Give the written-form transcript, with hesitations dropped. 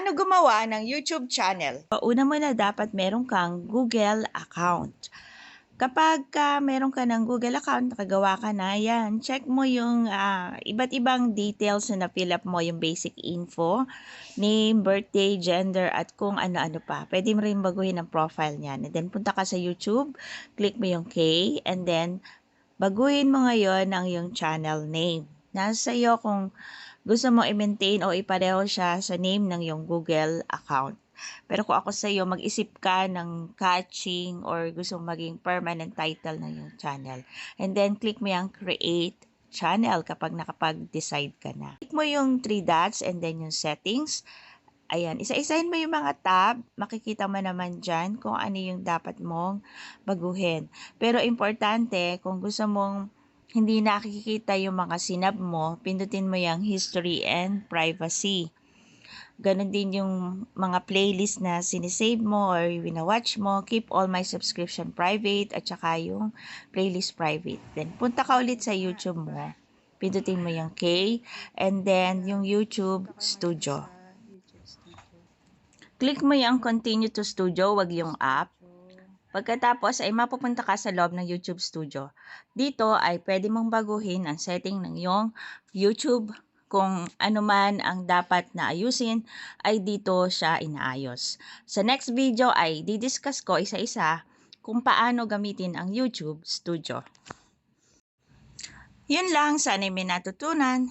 Paano gumawa ng YouTube channel? Una muna dapat meron kang Google account. Kapag meron ka ng Google account, nakagawa ka na, yan, check mo yung iba't ibang details na na-fill up mo, yung basic info, name, birthday, gender, at kung ano-ano pa. Pwede mo rin baguhin ang profile niyan. And then, punta ka sa YouTube, click mo yung K, and then, baguhin mo ngayon ang yung channel name. Nasa iyo kung gusto mo i-maintain o ipareho siya sa name ng yung Google account. Pero kung ako sa iyo, mag-isip ka ng catching or gusto mong maging permanent title ng yung channel. And then, click mo yung create channel kapag nakapag-decide ka na. Click mo yung 3 dots and then yung settings. Ayan, isa-isahin mo yung mga tab. Makikita mo naman dyan kung ano yung dapat mong baguhin. Pero importante, kung gusto mong hindi nakikita yung mga sinab mo, pindutin mo yung history and privacy. Ganon din yung mga playlist na sinisave mo or wina-watch mo. Keep all my subscription private at saka yung playlist private. Then, punta ka ulit sa YouTube mo. Pindutin mo yung K and then yung YouTube Studio. Click mo yung continue to studio, wag yung app. Pagkatapos ay mapupunta ka sa loob ng YouTube Studio. Dito ay pwede mong baguhin ang setting ng iyong YouTube. Kung ano man ang dapat na ayusin, ay dito siya inaayos. Sa next video ay didiscuss ko isa-isa kung paano gamitin ang YouTube Studio. Yun lang, sana may natutunan.